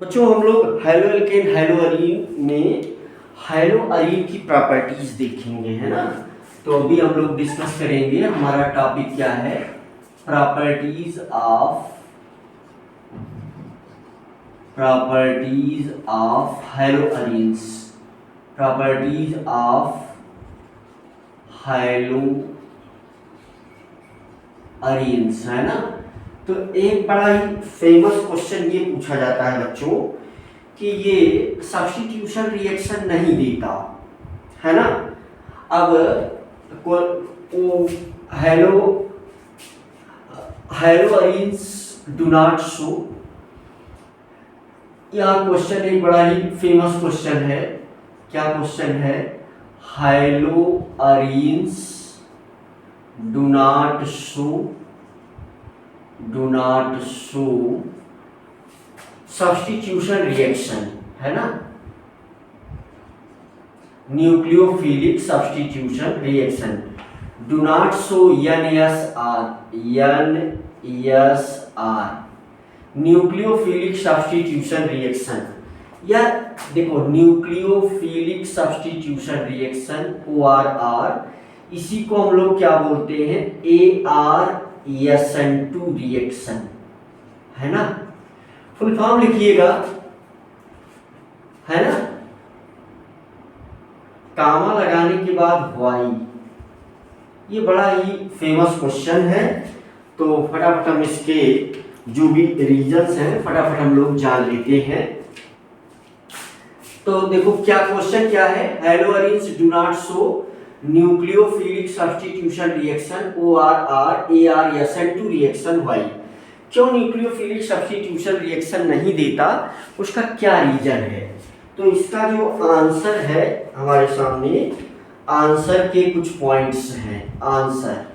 बच्चों हम लोग हैलो एल्केन हैलो अरीन में हैलो अरीन की प्रॉपर्टीज देखेंगे, है ना। तो अभी हम लोग डिस्कस करेंगे, हमारा टॉपिक क्या है, properties of hello arenes, properties of hello arenes, है ना। तो एक बड़ा ही फेमस क्वेश्चन ये पूछा जाता है बच्चों कि ये सब्स्टिट्यूशन रिएक्शन नहीं देता, है ना। अब hello arenes do not show, यह क्वेश्चन एक बड़ा ही फेमस क्वेश्चन है। क्या क्वेश्चन है? Haloarenes do not show substitution reaction, है ना। Nucleophilic substitution reaction do not show NSR, nucleophilic substitution reaction. या देखो, न्यूक्लियोफिलिक सब्स्टिट्यूशन रिएक्शन ORR, इसी को हम लोग क्या बोलते हैं? ARSN2 रिएक्शन, है ना। फुल फॉर्म लिखिएगा, है ना, कामा लगाने के बाद वाई। ये बड़ा ही फेमस क्वेश्चन है, तो फटाफट हम इसके जो भी रीजंस हैं फटाफट हम लोग जान लेते हैं। तो देखो क्या क्वेश्चन क्या है, haloarenes do not show nucleophilic substitution reaction ORR ARSN2 reaction why. क्यों न्यूक्लियोफिलिक सब्स्टिट्यूशन रिएक्शन नहीं देता, उसका क्या रीजन है? तो इसका जो आंसर है हमारे सामने, आंसर के कुछ पॉइंट्स हैं, आंसर,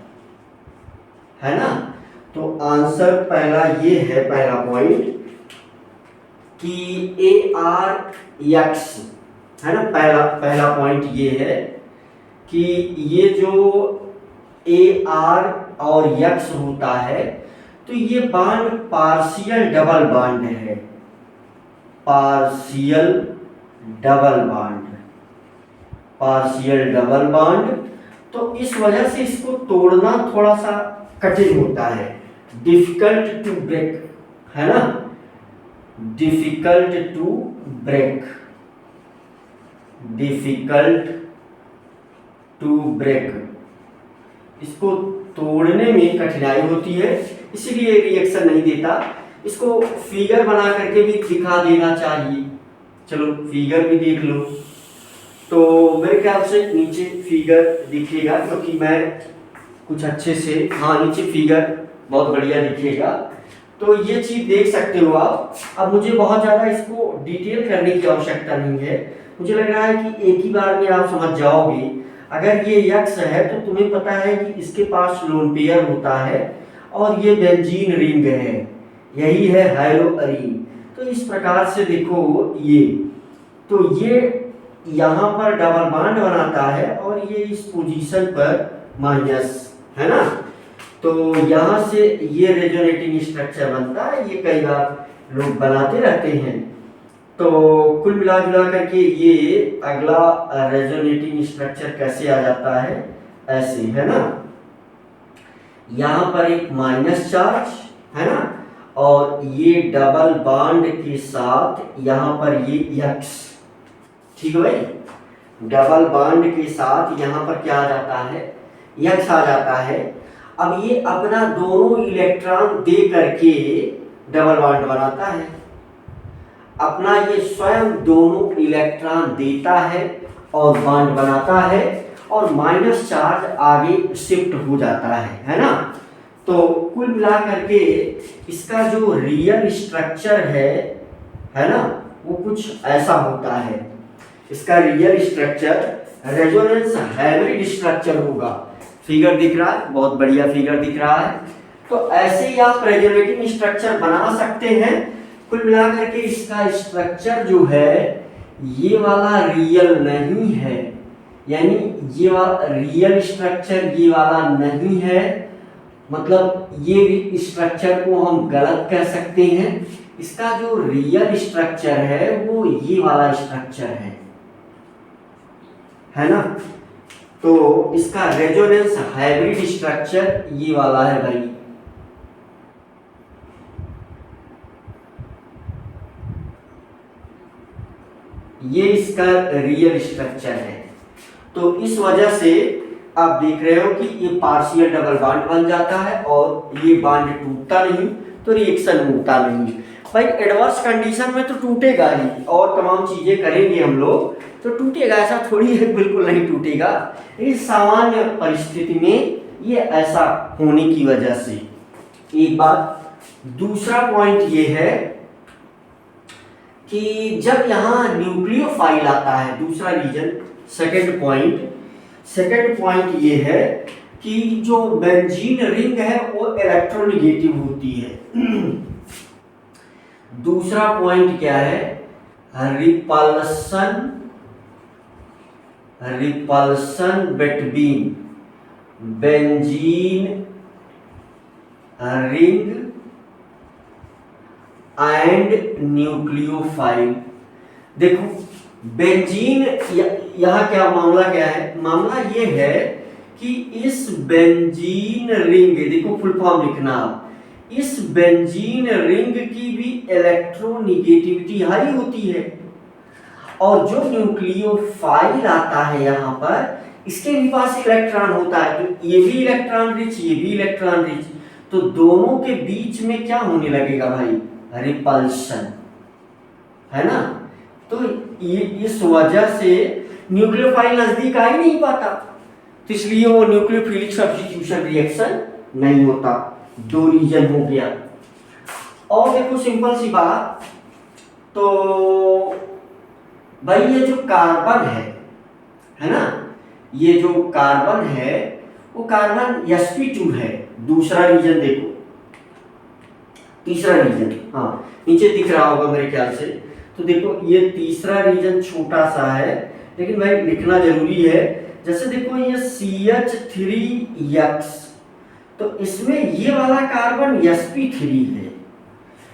है ना। तो आंसर पहला ये है, पहला पॉइंट कि ARX, है ना। पहला पॉइंट ये है कि ये जो AR और X होता है, तो ये बांड पार्शियल डबल बांड है, पार्शियल डबल बांड। तो इस वजह से इसको तोड़ना थोड़ा सा कठिन होता है, डिफिकल्ट टू ब्रेक, है ना, डिफिकल्ट टू ब्रेक, इसको तोड़ने में कठिनाई होती है, इसीलिए रिएक्शन नहीं देता। इसको फिगर बना करके भी दिखा देना चाहिए, चलो फिगर भी देख लो। तो मेरे ख्याल से नीचे फिगर दिखेगा, क्योंकि मैं कुछ अच्छे से, हाँ नीचे फिगर बहुत बढ़िया दिखेगा, तो ये चीज देख सकते हो आप। अब मुझे बहुत ज़्यादा इसको डिटेल करने की आवश्यकता नहीं है, मुझे लग रहा है कि एक ही बार में आप समझ जाओगे। अगर ये X है तो तुम्हें पता है कि इसके पास लोन पेयर होता है और ये बेंजीन रिंग है, यही है हैलो अरीन। तो इस प्रकार से देखो, ये यहाँ पर डबल बॉन्ड बनाता है और ये इस पोजीशन पर माइनस, है ना। तो यहाँ से ये रेजोनेटिंग स्ट्रक्चर बनता है, ये कई बार लोग बनाते रहते हैं। तो कुल मिला जुला करके ये अगला रेजोनेटिंग स्ट्रक्चर कैसे आ जाता है, ऐसे, है ना। यहाँ पर एक माइनस चार्ज, है ना, और ये डबल बॉन्ड के साथ यहाँ पर ये X, ठीक है भाई, डबल बॉन्ड के साथ यहाँ पर क्या आ जाता है, X आ जाता है। अब ये अपना दोनों इलेक्ट्रॉन दे करके डबल बॉन्ड बनाता है, अपना ये स्वयं दोनों इलेक्ट्रॉन देता है और बॉन्ड बनाता है, और माइनस चार्ज आगे शिफ्ट हो जाता है ना। तो कुल मिला करके इसका जो रियल स्ट्रक्चर है ना, वो कुछ ऐसा होता है। इसका real structure resonance hybrid structure होगा। फिगर दिख रहा है, बहुत बढ़िया फिगर दिख रहा है। तो ऐसे ही आप रेजोनेटिंग स्ट्रक्चर बना सकते हैं। कुल मिलाकर के इसका स्ट्रक्चर जो है ये वाला रियल नहीं है, यानी ये वाला रियल स्ट्रक्चर ये वाला नहीं है, मतलब ये स्ट्रक्चर को हम गलत कह सकते हैं। इसका जो रियल स्ट्रक्चर है वो ये वाला स्ट्रक्चर है ना। तो इसका रेजोनेंस हाइब्रिड स्ट्रक्चर ये वाला है भाई। ये इसका रियल स्ट्रक्चर है। तो इस वजह से आप देख रहे हो कि ये पार्शियल डबल बॉन्ड बन जाता है और ये बॉन्ड टूटता नहीं, तो रिएक्शन होता नहीं। भाई एडवर्स कंडीशन में तो टूटेगा ही, और तमाम चीजें करेंगे हम लोग तो टूटेगा, ऐसा थोड़ी है बिल्कुल नहीं टूटेगा। लेकिन सामान्य परिस्थिति में ये ऐसा होने की वजह से एक बात। दूसरा पॉइंट ये है कि जब यहाँ न्यूक्लियोफाइल आता है, दूसरा रीजन, सेकंड पॉइंट ये है कि जो बेंजीन रिंग है वो इलेक्ट्रोनेगेटिव होती है। दूसरा पॉइंट क्या है, repulsion between benzene ring and nucleophile. देखो बेंजीन, यहाँ क्या मामला क्या है, मामला ये है कि इस बेंजीन रिंग, देखो फुल फॉर्म लिखना आप, इस बेंजीन रिंग की भी इलेक्ट्रोनेगेटिविटी हाई होती है, और जो न्यूक्लियोफाइल आता है यहाँ पर, इसके भी पास इलेक्ट्रॉन होता है, तो ये भी इलेक्ट्रॉन रिच, ये भी इलेक्ट्रॉन रिच, तो दोनों के बीच में क्या होने लगेगा भाई, रिपल्शन, है ना। तो ये इस वजह से न्यूक्लियोफाइल नजदीक आ ही नहीं पाता, तो इसलिए वो न्यूक्लियोफिलिक सब्स्टिट्यूशन रिएक्शन नहीं होता। दो रीजन हो गया। और देखो सिंपल सी बात, तो भाई ये जो कार्बन है ना, ये जो कार्बन है वो कार्बन sp2 है। दूसरा रीजन देखो, तीसरा रीजन, हाँ नीचे दिख रहा होगा मेरे ख्याल से। तो देखो ये तीसरा रीजन छोटा सा है, लेकिन भाई लिखना जरूरी है। जैसे देखो ये CH3X, तो इसमें ये वाला कार्बन sp3 है,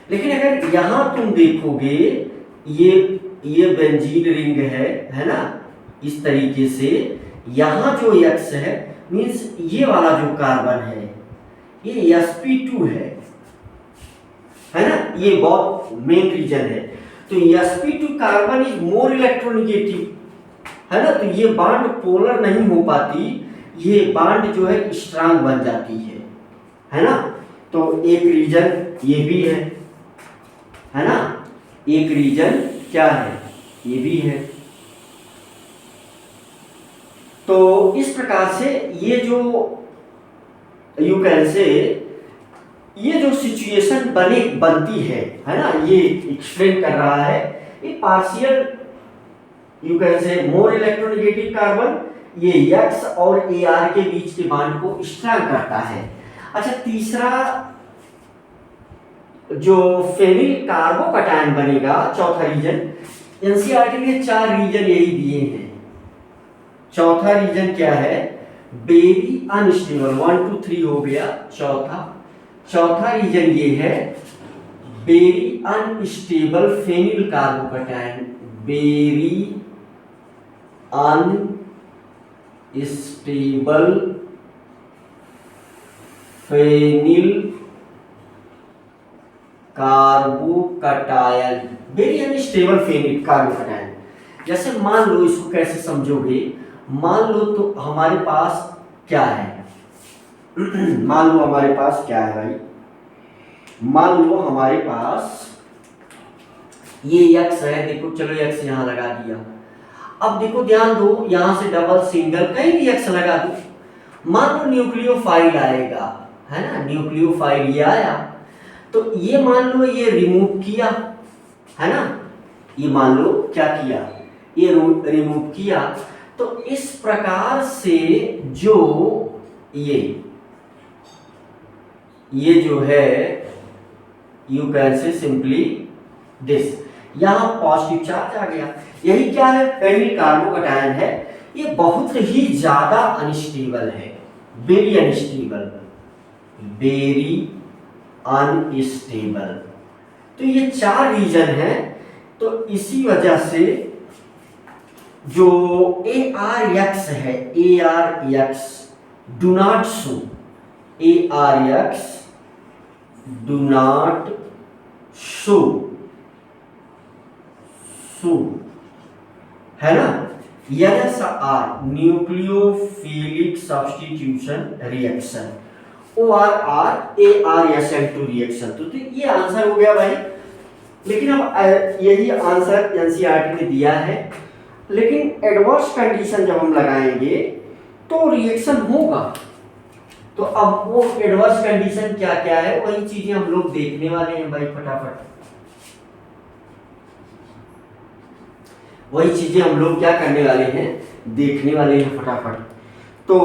लेकिन अगर यहां तुम देखोगे ये बेंजीन रिंग है ना, इस तरीके से यहां जो X है मींस ये वाला जो कार्बन है ये sp2 है ना, ये बहुत मेन रीजन है। तो sp2 carbon is more electronegative, है ना, तो ये बॉन्ड पोलर नहीं हो पाती, ये बॉन्ड जो है स्ट्रांग बन जाती है ना। तो एक रीजन ये भी है ना, एक रीजन क्या है, ये भी है। तो इस प्रकार से ये जो यू कैन से ये जो सिचुएशन बनती है ना, ये एक्सप्लेन कर रहा है। ये partial you can say more electronegative carbon ये X और Ar के बीच के बॉन्ड को स्ट्रांग करता है। अच्छा, तीसरा जो फेनिल कार्बोकैटायन बनेगा, चौथा रीजन, एनसीईआरटी ने 4 रीजन यही दिए हैं। चौथा रीजन क्या है, वेरी अनस्टेबल, 1 2 3 हो गया। चौथा रीजन ये है very unstable phenyl carbocation, very unstable phenyl carbocation, very unstable phenyl carbocation. जैसे मान लो, इसको कैसे समझोगे, मान लो तो हमारे पास क्या है मान लो हमारे पास क्या है भाई, मान लो हमारे पास ये X है, देखो चलो X यहां लगा दिया। अब देखो ध्यान दो, यहां से डबल सिंगल कहीं भी X लगा दो, मान लो न्यूक्लियोफाइल आएगा, है ना, न्यूक्लियोफाइल ये आया, तो ये मान लो ये रिमूव किया, है ना, ये मान लो क्या किया, ये रिमूव किया। तो इस प्रकार से जो ये जो है you can say simply this, यहां पॉजिटिव चार्ज आ गया। यही क्या है, फेनिल कार्बोकैटायन है, ये बहुत ही ज्यादा अनस्टेबल है, वेरी अनस्टेबल, वेरी अनस्टेबल। तो ये 4 रीजन है, तो इसी वजह से जो ARX है, ARX do not show, ARX do not show, show है ना, NSR nucleophilic substitution reaction, ORR ARSN2 reaction. तो ये आंसर हो गया भाई। लेकिन अब यही आंसर एनसीईआरटी ने दिया है, लेकिन एडवर्स कंडीशन जब हम लगाएंगे तो रिएक्शन होगा। तो अब वो एडवर्स कंडीशन क्या क्या है, वही चीजें हम लोग देखने वाले हैं भाई फटाफट। वही चीजें हम लोग क्या करने वाले हैं, देखने वाले हैं फटाफट। तो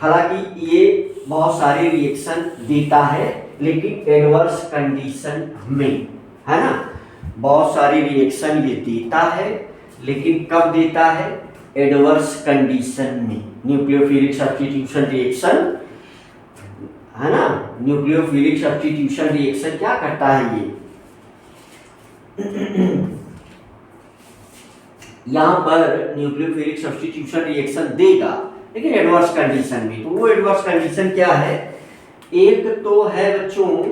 हालांकि ये बहुत सारे रिएक्शन देता है, लेकिन एडवर्स कंडीशन में, है ना, बहुत सारी रिएक्शन ये देता है, लेकिन कब देता है, एडवर्स कंडीशन में। न्यूक्लियोफिलिक सब्स्टिट्यूशन रिएक्शन, है ना, न्यूक्लियोफिलिक सब्स्टिट्यूशन रिएक्शन क्या करता है, ये यहां पर न्यूक्लियोफिलिक सब्स्टिट्यूशन रिएक्शन देगा, लेकिन एडवर्स कंडीशन में। तो वो एडवर्स कंडीशन क्या है, एक तो है बच्चों,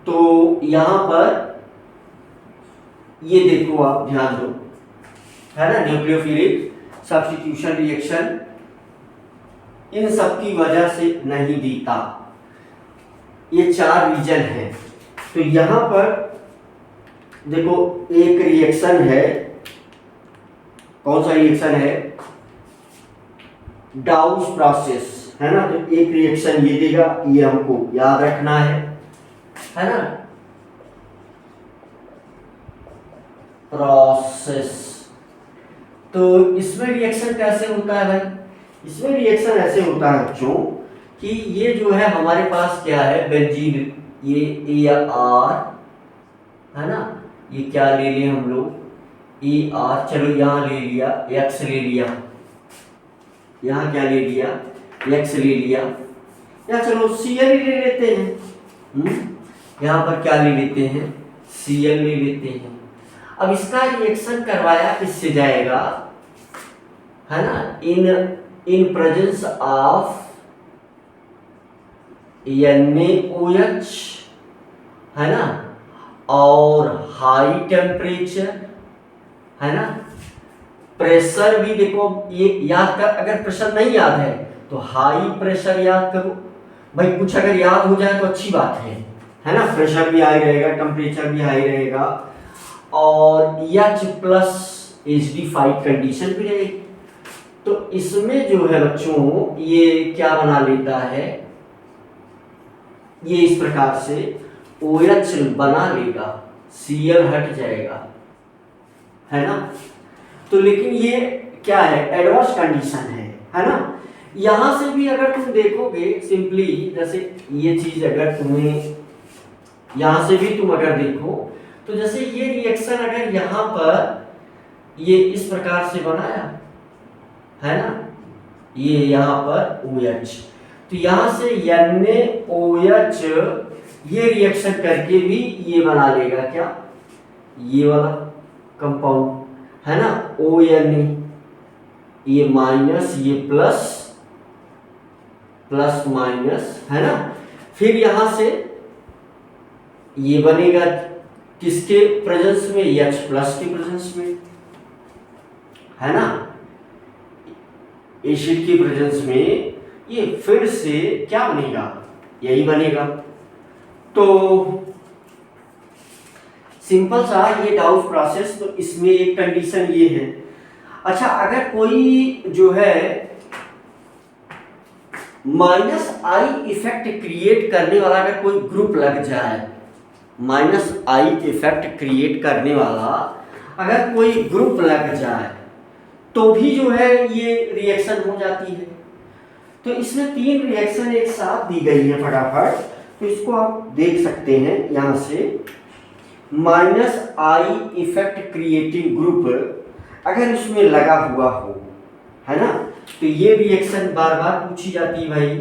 तो यहां पर ये देखो, आप ध्यान दो, है ना, न्यूक्लियोफिलिक सब्स्टिट्यूशन रिएक्शन इन सब की वजह से नहीं देता। ये 4 रीजन है। तो यहां पर देखो एक रिएक्शन है, कौन सा रिएक्शन है, डाउस प्रोसेस, है ना। तो एक रिएक्शन ये देगा, ये हमको याद रखना है ना, प्रोसेस। तो इसमें रिएक्शन कैसे होता है भाई, इसमें रिएक्शन ऐसे होता है बच्चों कि ये जो है हमारे पास क्या है, बेंजीन, ये AR है ना, ये क्या ले लिए हम लोग, AR, चलो यहाँ ले लिया, X ले लिया, यहाँ क्या ले लिया, X ले लिया, या चलो Cl ले लेते हैं, यहाँ पर क्या ले लेते हैं, Cl ले लेते हैं। अब इसका रिएक्शन करवाया किससे जाएगा, है ना, इन प्रेजेंस ऑफ NaOH, है ना, और हाई टेम्परेचर, है ना, प्रेशर भी देखो, ये याद कर, अगर प्रेशर नहीं याद है तो हाई प्रेशर याद करो भाई, कुछ अगर याद हो जाए तो अच्छी बात है ना, प्रेशर भी हाई रहेगा, टेम्परेचर भी हाई रहेगा, और H+HD5 कंडीशन भी रहेगी। तो इसमें जो है बच्चों, ये क्या बना लेता है, ये इस प्रकार से OH बना लेगा, Cl हट जाएगा, है ना। तो लेकिन ये क्या है, एडवर्स कंडीशन है ना। यहां से भी अगर तुम देखोगे सिंपली, जैसे ये चीज अगर तुम्हें यहां से भी तुम अगर देखो, तो जैसे ये रिएक्शन अगर यहां पर ये इस प्रकार से बनाया, है ना, ये यहां पर OH, तो यहां से NaOH ये रिएक्शन करके भी ये बना लेगा क्या, ये वाला कंपाउंड, है ना, ONA, ये माइनस, ये प्लस, प्लस माइनस, है ना। फिर यहां से ये बनेगा किसके प्रेजेंस में, H+ के प्रेजेंस में, है ना, एसिड की प्रेजेंस में ये फिर से क्या बनेगा, यही बनेगा। तो सिंपल सा ये डाउस प्रोसेस, तो इसमें एक कंडीशन ये है। अच्छा, अगर कोई जो है -I इफेक्ट क्रिएट करने वाला अगर कोई ग्रुप लग जाए, -I इफेक्ट क्रिएट करने वाला अगर कोई ग्रुप लग जाए, तो भी जो है ये रिएक्शन हो जाती है। तो इसमें 3 रिएक्शन एक साथ दी गई है फटाफट, तो इसको आप देख सकते हैं यहां से। -I इफेक्ट क्रिएटिंग ग्रुप अगर इसमें लगा हुआ हो, है ना, तो ये रिएक्शन बार बार पूछी जाती है भाई,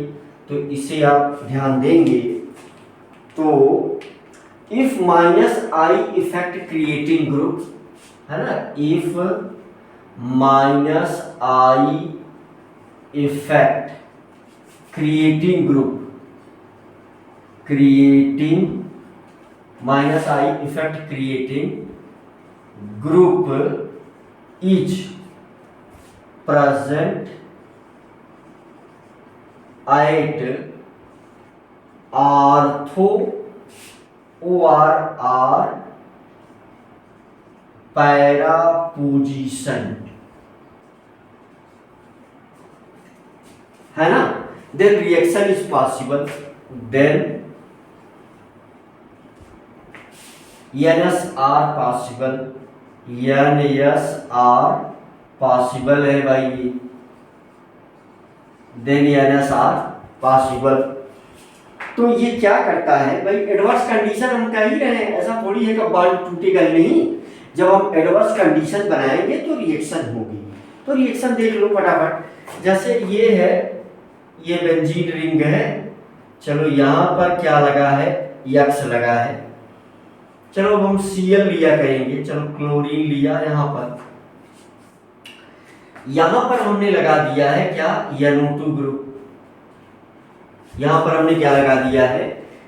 तो इसे आप ध्यान देंगे। तो if minus I effect creating group, है ना, if minus I effect creating group, creating minus I effect creating group is present at ortho or para position, है ना, then reaction is possible, then NSR possible, NSR possible है भाई ये, then NSR possible. तो ये क्या करता है भाई, एडवर्स कंडीशन हम कह ही रहे हैं, ऐसा थोड़ी है कि बॉन्ड टूटेगा ही नहीं। जब हम एडवर्स कंडीशन बनाएंगे तो रिएक्शन होगी। तो रिएक्शन देख लो फटाफट। जैसे ये है, ये बेंजीन रिंग है, चलो यहाँ पर क्या लगा है, X लगा है। चलो अब हम Cl लिया करेंगे, चलो क्लोरीन लिया, यहाँ पर हमने लगा दिया है क्या, NO2 ग्रुप। यहाँ पर हमने क्या लगा दिया है,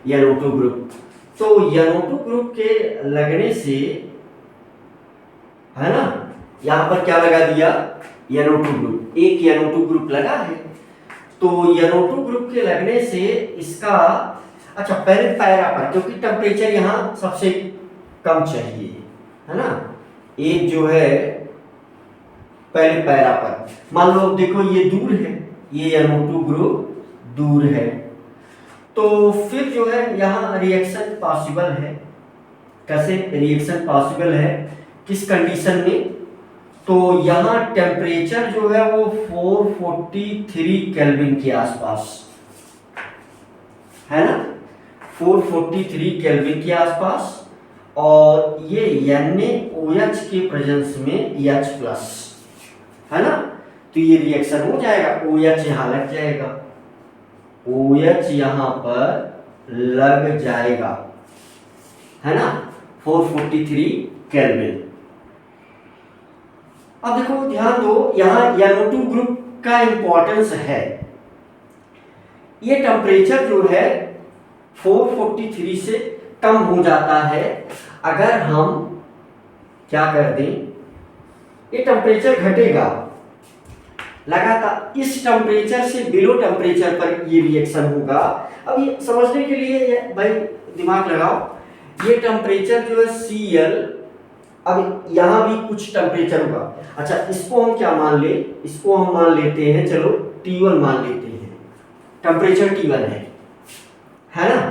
NO2 ग्रुप। तो NO2 ग्रुप के लगने से, है ना, यहाँ पर क्या लगा दिया, NO2 ग्रुप, एक NO2 ग्रुप लगा है। तो NO2 ग्रुप के लगने से इसका, अच्छा पहले पैरा पर, क्योंकि टेम्परेचर यहाँ सबसे कम चाहिए, है ना, एक जो है पहले पैरा पर, मान लो देखो ये दूर है, ये NO2 ग्रुप दूर है, तो फिर जो है यहाँ रिएक्शन पॉसिबल है। कैसे रिएक्शन पॉसिबल है, किस कंडीशन में, तो यहाँ टेम्परेचर जो है वो 443 केल्विन के आसपास, है ना, 443 केल्विन के आसपास, और ये NaOH के प्रेजेंस में H+, है ना, तो ये रिएक्शन हो जाएगा, OH यहाँ लग जाएगा, OH यहाँ पर लग जाएगा, है ना, 443 केल्विन। अब देखो ध्यान दो, यहाँ NO2 ग्रुप का इंपॉर्टेंस है। ये टेम्परेचर जो है 443 से कम हो जाता है अगर हम क्या कर दें, ये टेम्परेचर घटेगा लगातार, इस टेम्परेचर से बिलो टेम्परेचर पर ये रिएक्शन होगा। अब ये समझने के लिए भाई दिमाग लगाओ, ये टेम्परेचर जो है Cl, अब यहाँ भी कुछ टेम्परेचर होगा। अच्छा इसको हम क्या मान ले, इसको हम मान लेते हैं, चलो T1 मान लेते हैं, टेम्परेचर T1 है ना,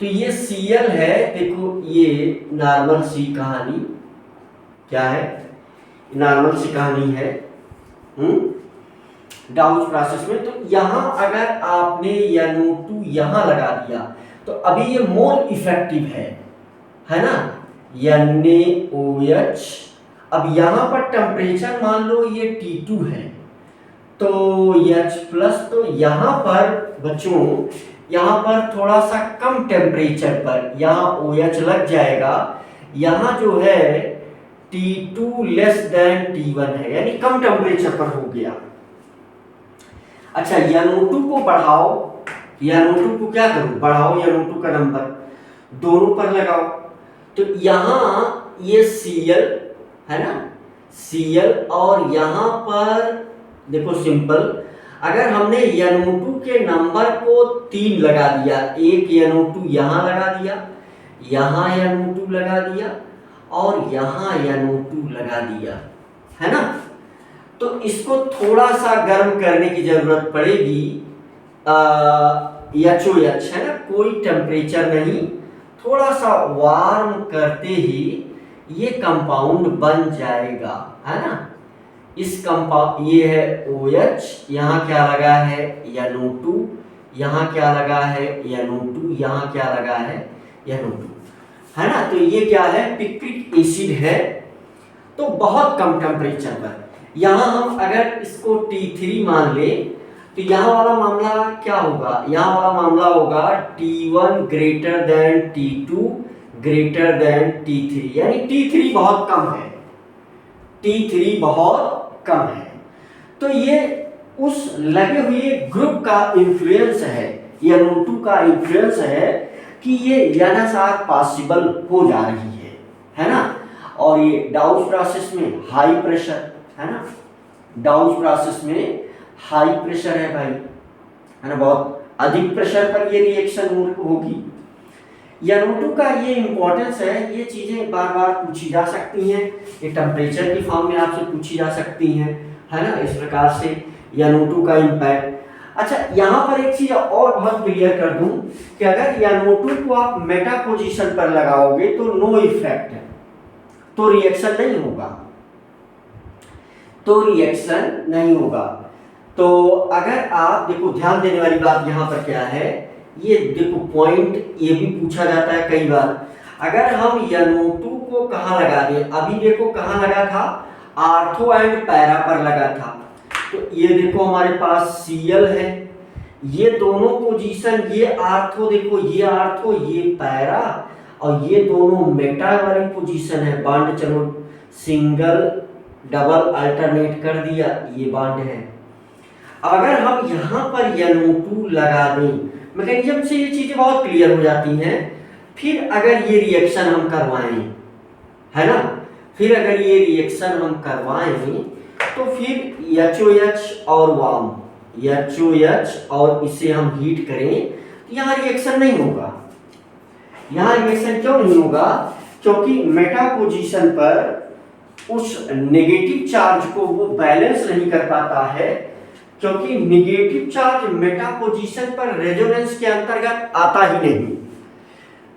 तो ये Cl है, देखो ये नॉर्मल सी कहानी क्या है, नॉर्मल सी कहानी है डाउन प्रोसेस में। तो यहाँ अगर आपने NO2 यहाँ लगा दिया तो अभी ये मोर इफेक्टिव है ना, NaOH। अब यहाँ पर टेम्परेचर मान लो ये T2 है, तो H+, तो यहाँ पर बच्चों, यहाँ पर थोड़ा सा कम टेम्परेचर पर यहाँ OH लग जाएगा, यहाँ जो है T2 लेस देन T1 है, यानी कम टेम्परेचर पर हो गया। अच्छा NO2 को बढ़ाओ, NO2 को क्या करो, बढ़ाओ NO2 का नंबर, दोनों पर लगाओ, तो यहाँ ये Cl है ना, Cl, और यहाँ पर देखो सिंपल, अगर हमने NO2 के नंबर को 3 लगा दिया, एक NO2 यहाँ लगा दिया, यहाँ NO2 लगा दिया, और यहाँ NO2 लगा दिया, है ना, तो इसको थोड़ा सा गर्म करने की जरूरत पड़ेगी। HOH है ना, कोई टेम्परेचर नहीं, थोड़ा सा वार्म करते ही ये कंपाउंड बन जाएगा, है ना। इस कंपाउंड, ये है OH, यहाँ क्या लगा है NO2, यहाँ क्या लगा है NO2, यहाँ क्या लगा है NO2, है ना, तो ये क्या है, पिक्रिक एसिड है, तो बहुत कम टेम्परेचर पर। यहाँ हम अगर इसको T3 मान ले तो यहाँ वाला मामला क्या होगा, यहाँ वाला मामला होगा T1 greater than T2 greater than T3, यानी T3 बहुत कम है, T3 बहुत कम है। तो ये उस लगे हुए ग्रुप का इन्फ्लुएंस है, NO2 का इन्फ्लुएंस है कि ये NSR पॉसिबल हो जा रही है ना। और ये डाउस प्रोसेस में हाई प्रेशर है ना, डाउस प्रोसेस में हाई प्रेशर है भाई, है ना, बहुत अधिक प्रेशर पर ये रिएक्शन होगी। NO2 का ये इंपॉर्टेंस है, ये चीजें बार बार पूछी जा सकती हैं, ये टेम्परेचर की फॉर्म में आपसे पूछी जा सकती हैं, है ना। इस प्रकार से NO2 का इम्पैक्ट। अच्छा, यहाँ पर एक चीज और बहुत क्लियर कर दूं कि अगर NO2 को आप मेटा पोजीशन पर लगाओगे तो नो इफेक्ट है, तो रिएक्शन नहीं होगा, तो रिएक्शन नहीं होगा। तो अगर आप देखो, ध्यान देने वाली बात यहाँ पर क्या है, ये देखो पॉइंट ये भी पूछा जाता है कई बार, अगर हम NO2 को कहाँ लगा दें, अभी देखो कहाँ लगा था, आर्थो एंड पैरा पर लगा था, तो ये देखो हमारे पास Cl है, ये दोनों पोजीशन, ये आर्थो देखो, ये आर्थो ये पैरा, और ये दोनों मेटा वाली पोजीशन है, बॉन्ड चलो सिंगल डबल अल्टरनेट कर दिया, ये बॉन्ड है। अगर हम यहाँ पर NO2 लगा दें, मैकेनिज्म से ये चीजें बहुत क्लियर हो जाती हैं। फिर अगर ये रिएक्शन हम करवाएं, है ना, फिर अगर ये रिएक्शन हम करवाएं तो फिर HOH और वार्म, HOH और इसे हम हीट करें तो यहाँ रिएक्शन नहीं होगा। यहाँ रिएक्शन क्यों नहीं होगा? क्योंकि मेटा पोजीशन पर उस नेगेटिव चार्ज को वो बैलेंस नहीं कर पाता है, क्योंकि नेगेटिव चार्ज मेटा पोजीशन पर रेजोनेंस के अंतर्गत आता ही नहीं,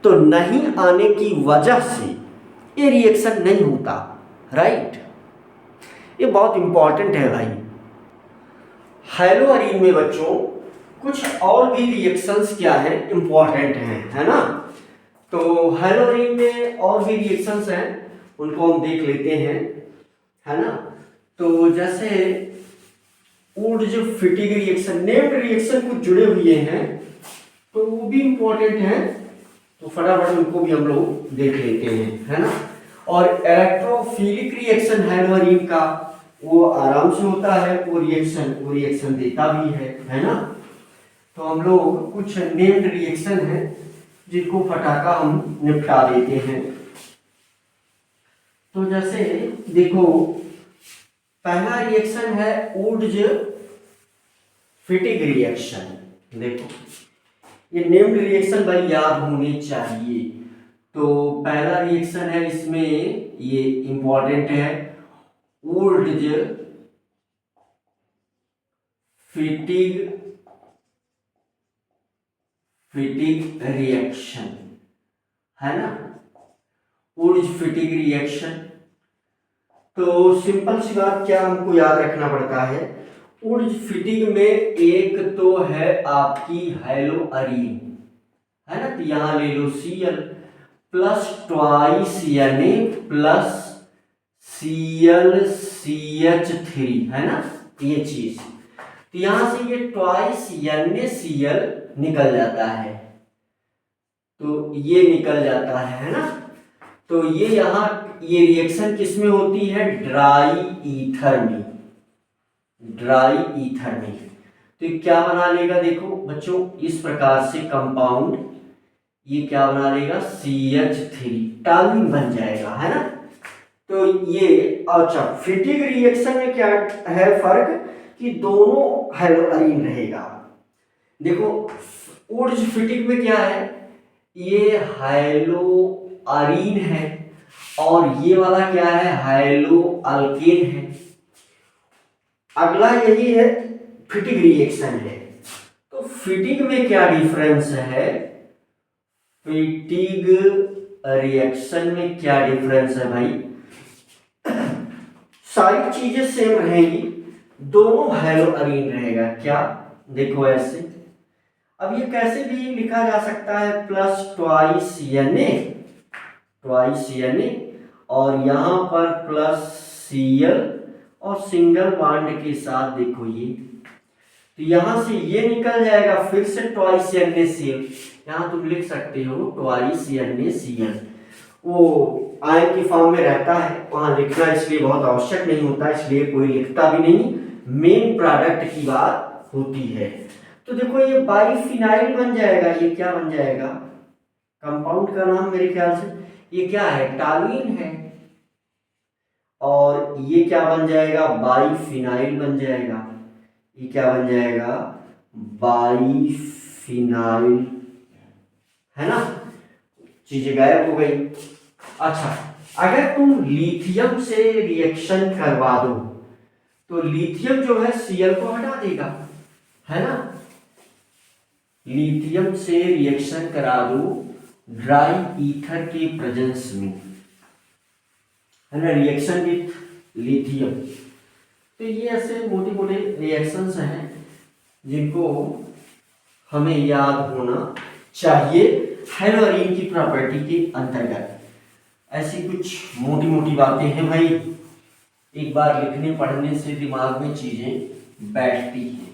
तो नहीं आने की वजह से ये रिएक्शन नहीं होता, राइट। ये बहुत इंपॉर्टेंट है भाई। हैलोअरीन में बच्चों कुछ और भी रिएक्शंस क्या है, इंपॉर्टेंट हैं, है ना। तो हैलोअरीन में और भी रिएक्शंस हैं, उनको हम देख लेते हैं, है ना। तो जैसे वुड्स फिटिग रिएक्शन, नेम्ड रिएक्शन कुछ जुड़े हुए हैं, तो वो भी इंपॉर्टेंट हैं, तो फटाफट उनको भी हम लोग देख लेते हैं, है ना। और इलेक्ट्रोफिलिक रिएक्शन हैलोअरीन का वो आराम से होता है, वो रिएक्शन देता भी है ना। तो हम लोग कुछ नेम्ड रिएक्शन है जिनको फटाका हम निपटा देते हैं। तो जैसे देखो, पहला रिएक्शन है वुड्स फिटिग रिएक्शन। देखो ये नेम्ड रिएक्शन भाई याद होने चाहिए। तो पहला रिएक्शन है, इसमें ये इंपॉर्टेंट है, वुड्स फिटिग रिएक्शन, है ना, वुड्स फिटिग रिएक्शन। तो सिंपल सी बात क्या हमको याद रखना पड़ता है, वुड्स फिटिग में एक तो है आपकी हैलोअरीन, है ना, तो यहां ले लो Cl plus twice Na plus ClCH3, है ना, ये चीज। तो यहां से ये ट्वाइस NaCl निकल जाता है, तो ये निकल जाता है ना। तो ये यहाँ ये रिएक्शन किस में होती है, ड्राई ईथर में, ड्राई ईथर में। तो ये क्या बना लेगा, देखो बच्चों इस प्रकार से कंपाउंड, ये क्या बना लेगा, CH3 टॉल्यून बन जाएगा, है ना। तो ये अच्छा, फिटिग रिएक्शन में क्या है फर्क कि दोनों हैलोअरीन रहेगा। देखो वुड्स फिटिग में क्या है, ये हैलोअरीन है और ये वाला क्या है, हैलोअल्केन है। अगला यही है, फिटिग रिएक्शन है। तो फिटिग में क्या डिफरेंस है, फिटिग रिएक्शन में क्या डिफरेंस है भाई, सारी चीजें सेम रहेंगी, दोनों हैलोअरीन रहेगा। क्या, देखो ऐसे, अब ये कैसे भी लिखा जा सकता है, प्लस ट्वाइस Na और यहां पर प्लस Cl और सिंगल बॉन्ड के साथ देखो ये, तो यहां से ये निकल जाएगा, फिर से ट्वाइस NaCl, यहां तुम लिख सकते हो ट्वाइस NaCl। वो आयन की फॉर्म में रहता है, वहां लिखना इसलिए बहुत आवश्यक नहीं होता, इसलिए कोई लिखता भी नहीं, मेन प्रोडक्ट की बात होती है। तो देखो ये बाइफिनाइल बन जाएगा, ये क्या बन जाएगा, कंपाउंड का नाम मेरे ख्याल से ये क्या है, टालुइन है, और ये क्या बन जाएगा, बाइफिनाइल बन जाएगा, ये क्या बन जाएगा, बाइफिनाइल, है ना, चीजें गायब हो गई। अच्छा, अगर तुम लिथियम से रिएक्शन करवा दो तो लिथियम जो है Cl को हटा देगा, है ना, लिथियम से रिएक्शन करा दो ड्राई ईथर के प्रेजेंस में, है ना, रिएक्शन विथ लिथियम। तो ये ऐसे मोटे मोटे रिएक्शंस हैं जिनको हमें याद होना चाहिए हेलोरीन की प्रॉपर्टी के अंतर्गत। ऐसी कुछ मोटी मोटी बातें हैं भाई, एक बार लिखने पढ़ने से दिमाग में चीजें बैठती हैं।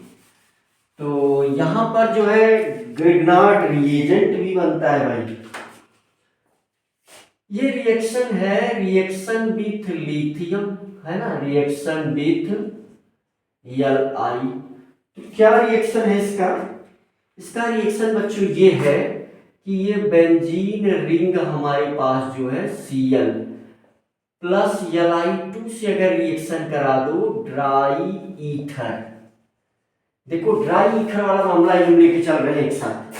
तो यहां पर जो है ग्रिग्नार्ड रिएजेंट भी बनता है भाई, ये रिएक्शन है, रिएक्शन विथ लिथियम, है ना, रिएक्शन विथ Li। तो क्या रिएक्शन है इसका, इसका रिएक्शन बच्चों ये है कि ये बेंजीन रिंग हमारे पास जो है Cl प्लस Li2 से अगर रिएक्शन करा दो ड्राई ईथर, देखो ड्राई ईथर वाला मामला हम लेके चल रहे हैं एक साथ,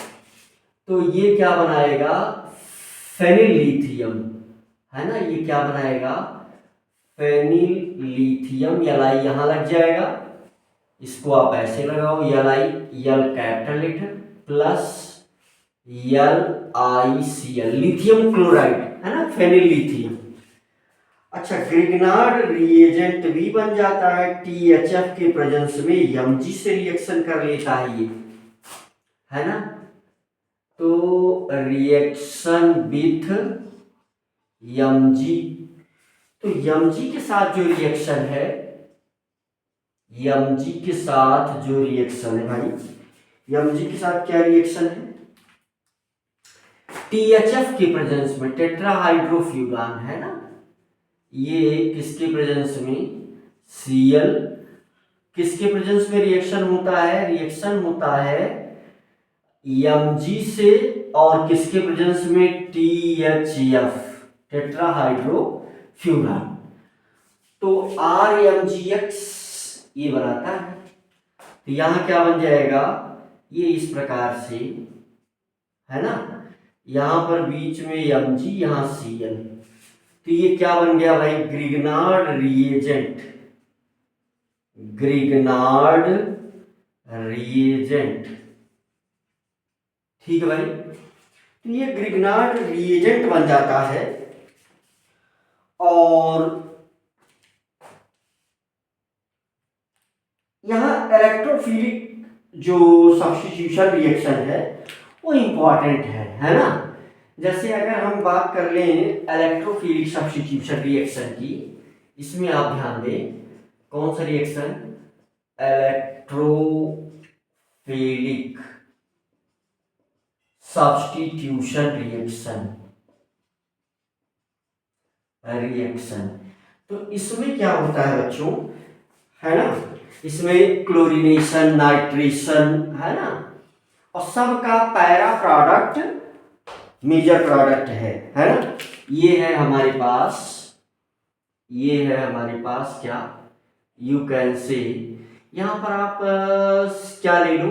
तो ये क्या बनाएगा, फेनिल लिथियम, है ना, ये क्या बनाएगा, फेनिल लिथियम, Li यहां लग जाएगा, इसको आप ऐसे लगाओ, Li L capital letter plus LiCl, lithium chloride, है ना, फेनिल लिथियम। अच्छा, ग्रिग्नार्ड रिएजेंट भी बन जाता है THF के प्रेजेंस में, Mg से रिएक्शन कर लेता है ये, है ना, तो रिएक्शन विथ Mg, तो Mg के साथ जो रिएक्शन है, Mg के साथ जो रिएक्शन है भाई, Mg के साथ क्या रिएक्शन है, THF के प्रेजेंस में टेट्राहाइड्रोफ्यूरान, है ना, ये किसके प्रेजेंस में, Cl, किसके प्रेजेंस में रिएक्शन होता है, रिएक्शन होता है Mg से और किसके प्रेजेंस में, THF टेट्राहाइड्रोफ्यूरान, तो RMgX ये बनाता है। तो यहां क्या बन जाएगा, ये इस प्रकार से, है ना, यहां पर बीच में Mg, यहां Cl, तो ये क्या बन गया भाई, ग्रिग्नार्ड रिएजेंट, ग्रिग्नार्ड रिएजेंट, ठीक है भाई, तो ये ग्रिग्नार्ड रिएजेंट बन जाता है। और यहां इलेक्ट्रोफिलिक जो सब्स्टिट्यूशन रिएक्शन है वो इंपॉर्टेंट है ना, जैसे अगर हम बात कर लें इलेक्ट्रोफिलिक सब्स्टिट्यूशन रिएक्शन की, इसमें आप ध्यान दें, कौन सा रिएक्शन, इलेक्ट्रोफिलिक सब्स्टिट्यूशन रिएक्शन, तो इसमें क्या होता है बच्चों, है ना, इसमें क्लोरीनेशन, नाइट्रेशन, है ना, और सबका पैरा प्रोडक्ट मेजर प्रोडक्ट है ना, ये है हमारे पास, ये है हमारे पास क्या, यू कैन से, यहां पर आप क्या ले लो,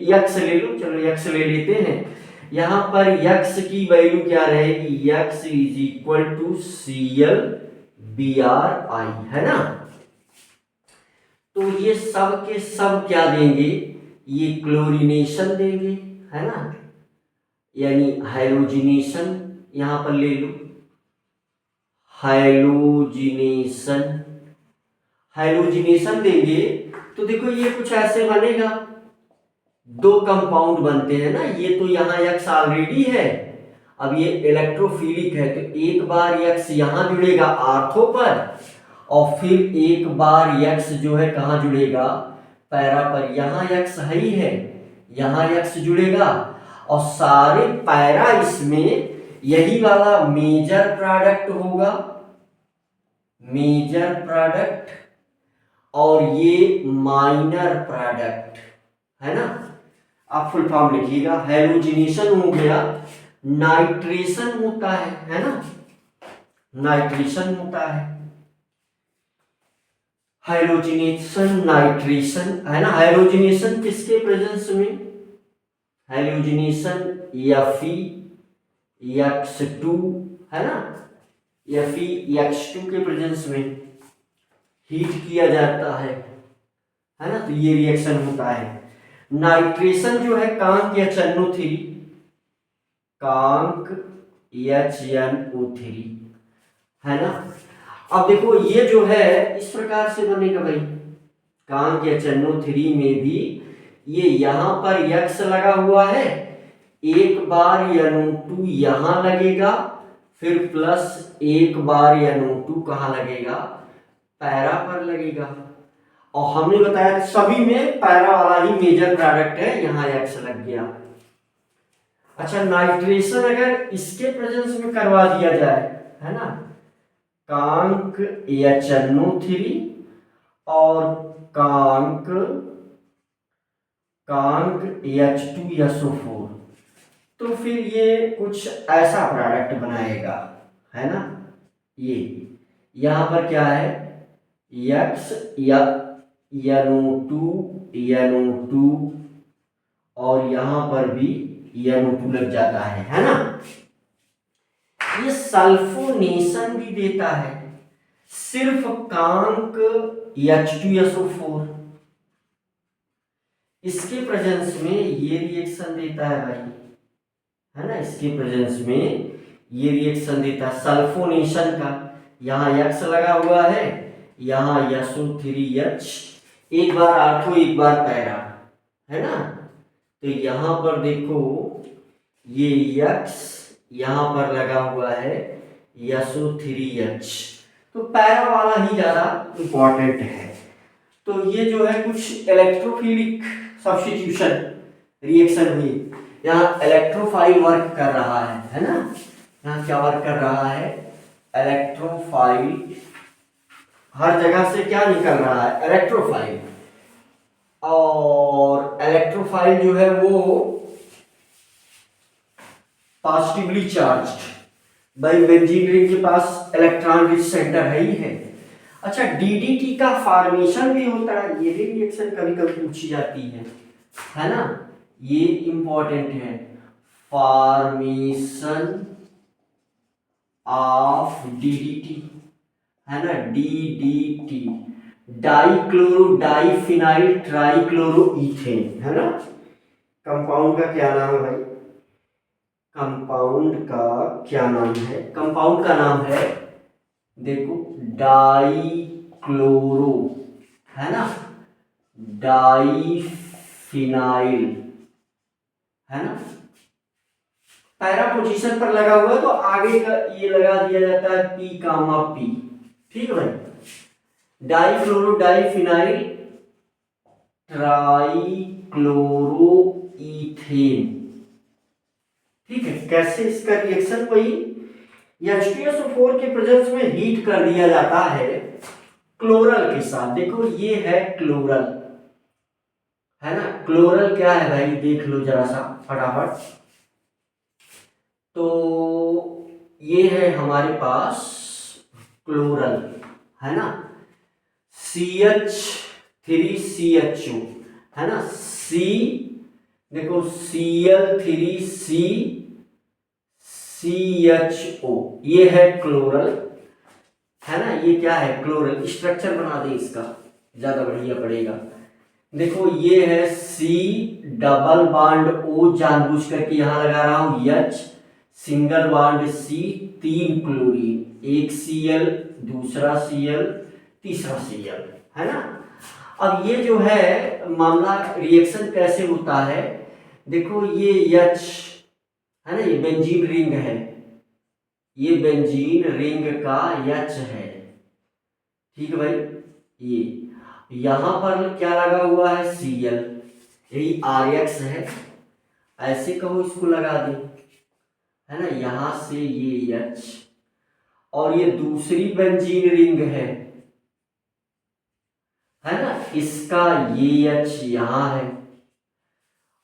यक्स ले लो, चलो यक्स ले लेते हैं, यहां पर यक्स की वैल्यू क्या रहेगी, X is equal to Cl Br I, है ना, तो ये सब के सब क्या देंगे, ये क्लोरीनेशन देंगे, है ना, यानी हाइड्रोजिनेशन, यहां पर ले लो हाइड्रोजिनेशन, हाइड्रोजिनेशन देंगे, तो देखो ये कुछ ऐसे बनेगा, दो कंपाउंड बनते हैं ना, ये तो यहाँ X ऑलरेडी है, अब ये इलेक्ट्रोफिलिक है, तो एक बार X यहां जुड़ेगा आर्थो पर, और फिर एक बार X जो है कहां जुड़ेगा, पैरा पर, यहां X है ही है, यहां X जुड़ेगा, और सारे पैरा इसमें यही वाला मेजर प्रोडक्ट होगा, मेजर प्रोडक्ट, और ये माइनर प्रोडक्ट है ना। आप फुल फॉर्म लिखिएगा। हैलोजिनेशन हो गया, नाइट्रेशन होता है ना, नाइट्रेशन होता है, हैलोजिनेशन नाइट्रेशन है ना। हैलोजिनेशन किसके प्रेजेंस में, हैलोजिनेशन Fe(X2) है ना, Fe(X2) के प्रेजेंस में हीट किया जाता है ना, तो ये रिएक्शन होता है। नाइट्रेशन जो है कांक HNO3, कांक HNO3 है ना। अब देखो ये जो है इस प्रकार से बनेगा भाई, कांक HNO3 में भी ये यहां पर X लगा हुआ है, एक बार NO2 यहां लगेगा, फिर प्लस एक बार NO2 कहां लगेगा, पैरा पर लगेगा। और हमने बताया सभी में पैरा वाला ही मेजर प्रोडक्ट है, यहां X लग गया। अच्छा, नाइट्रेशन अगर इसके प्रेजेंस में करवा दिया जाए है ना, कांक HNO3 और कांक H2SO4, तो फिर ये कुछ ऐसा प्रोडक्ट बनाएगा है ना। ये यहां पर क्या है, X या NO2 और यहां पर भी NO2 लग जाता है ना। ये सल्फोनेशन भी देता है, सिर्फ कांक H2SO4 इसके प्रेजेंस में ये रिएक्शन देता है भाई, है ना। इसके प्रेजेंस में ये रिएक्शन देता है सल्फोनेशन का। यहाँ X लगा हुआ है, यहाँ SO3H, एक बार आर्थो एक बार पैरा है ना। तो यहाँ पर देखो ये X यहाँ पर लगा हुआ है SO3H, तो पैरा वाला ही ज्यादा इंपॉर्टेंट है। तो ये जो है कुछ इलेक्ट्रोफिलिक सब्स्टिट्यूशन रिएक्शन हुई, यहाँ इलेक्ट्रोफाइल वर्क कर रहा है ना। यहाँ क्या वर्क कर रहा है, इलेक्ट्रोफाइल, हर जगह से क्या निकल रहा है, इलेक्ट्रोफाइल। और इलेक्ट्रोफाइल जो है वो पॉजिटिवली चार्ज्ड, भाई बेंजीन रिंग के पास इलेक्ट्रॉन रिच सेंटर है ही है। अच्छा, DDT का फॉर्मेशन भी होता है, ये भी रिएक्शन कभी कभी पूछी जाती है ना, ये इंपॉर्टेंट है। फॉर्मेशन ऑफ DDT है ना, DDT, डाइक्लोरो डाइफिनाइल ट्राइक्लोरोइथेन है ना। कंपाउंड का क्या नाम है भाई, कंपाउंड का क्या नाम है, कंपाउंड का नाम है देखो डाइक्लोरो है ना, डाइफिनाइल है ना। पैरा पोजीशन पर लगा हुआ है तो आगे का ये लगा दिया जाता है P, P, ठीक है भाई। डाइक्लोरो डाइफिनाइल ट्राइक्लोरोइथेन, ठीक है। कैसे इसका रिएक्शन, वही H2SO4 के प्रेजेंस में हीट कर दिया जाता है क्लोरल के साथ। देखो ये है क्लोरल है ना, क्लोरल क्या है भाई देख लो जरा सा फटाफट। तो ये है हमारे पास क्लोरल है ना, CH3CHO है ना, C देखो Cl3CCHO, ये है क्लोरल है ना। ये क्या है, क्लोरल स्ट्रक्चर बना दे इसका, ज्यादा बढ़िया पड़ेगा। देखो ये है C डबल बॉन्ड O, जानबूझ करके यहां लगा रहा हूं H, single bond C, 3 chlorine, एक Cl, दूसरा Cl, तीसरा Cl है ना। अब ये जो है मामला रिएक्शन कैसे होता है, देखो ये H है ना, ये बेंजीन रिंग है, ये बेंजीन रिंग का H है, ठीक है भाई। ये यहां पर क्या लगा हुआ है Cl, यही RX है, ऐसे कहो इसको लगा दे। है ना, यहां से ये H, और ये दूसरी बेंजीन रिंग है ना, इसका ये H यहां है,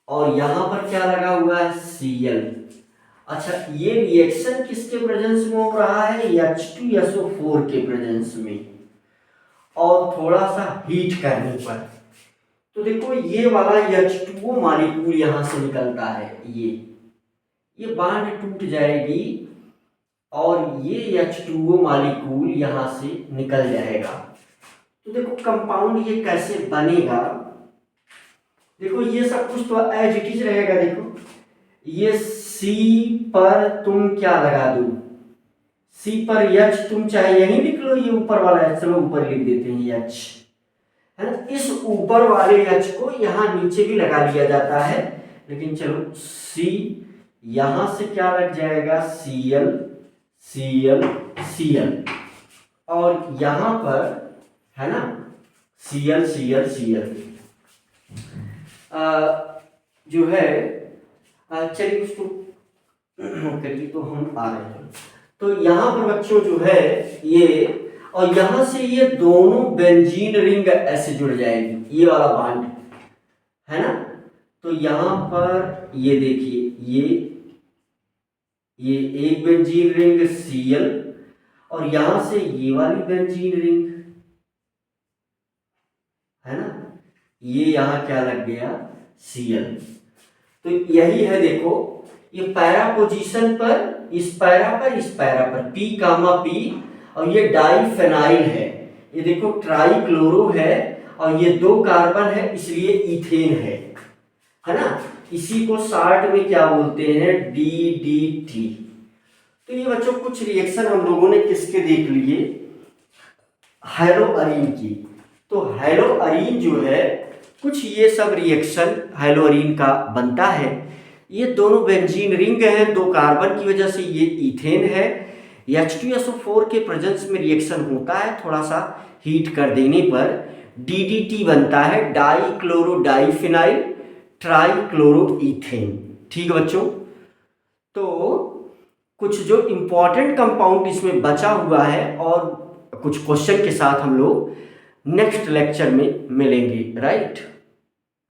और यहां पर क्या लगा हुआ है, Cl। अच्छा, ये रिएक्शन किसके प्रेजेंस में हो रहा है, H2SO4 के प्रेजेंस में, और थोड़ा सा हीट करने पर। तो देखो ये वाला H2O मॉलिक्यूल यहां से निकलता है, ये बांड टूट जाएगी और ये H2O मॉलिक्यूल यहां से निकल जाएगा। तो देखो कंपाउंड ये कैसे बनेगा, देखो ये सब कुछ तो एज इट इज रहेगा। देखो ये C पर तुम क्या लगा दो, C पर H तुम चाहे यही लिख लो, ये ऊपर वाला H, चलो ऊपर लिख देते हैं H, है ना। इस ऊपर वाले H को यहाँ नीचे भी लगा लिया जाता है, लेकिन चलो C यहां से क्या लग जाएगा, Cl Cl Cl, और यहां पर है ना Cl Cl Cl जो है, चलिए उसको करिए, तो हम आ रहे हैं। तो यहां पर बच्चों जो है ये, और यहां से ये दोनों बेंजीन रिंग ऐसे जुड़ जाएगी, ये वाला बॉन्ड है ना। तो यहां पर ये देखिए, ये एक बेंजीन रिंग Cl, और यहां से ये वाली बेंजीन रिंग है ना, ये यहां क्या लग गया, Cl। तो यही है, देखो ये पैरा पोजीशन पर, इस पैरा पर P कामा P, और ये डाइफेनाइल है, ये देखो ट्राई क्लोरो है, और ये 2 कार्बन है इसलिए इथेन है ना। इसी को शार्ट में क्या बोलते हैं, DDT। तो ये बच्चों कुछ रिएक्शन हम लोगों ने किसके देख लिए, हैलोअरीन की। तो हैलोअरीन जो है, कुछ ये सब रिएक्शन हैलोअरीन का बनता है। ये दोनों बेंजीन रिंग हैं, 2 कार्बन की वजह से ये इथेन है। H2SO4 के प्रेजेंस में रिएक्शन होता है, थोड़ा सा हीट कर देने पर DDT बनता है, die chloro diphenyl try chloro ethane. ठीक है बच्चों, तो कुछ जो इंपॉर्टेंट कंपाउंड इसमें बचा हुआ है, और कुछ क्वेश्चन के साथ हम लोग नेक्स्ट लेक्चर में मिलेंगे, राइट।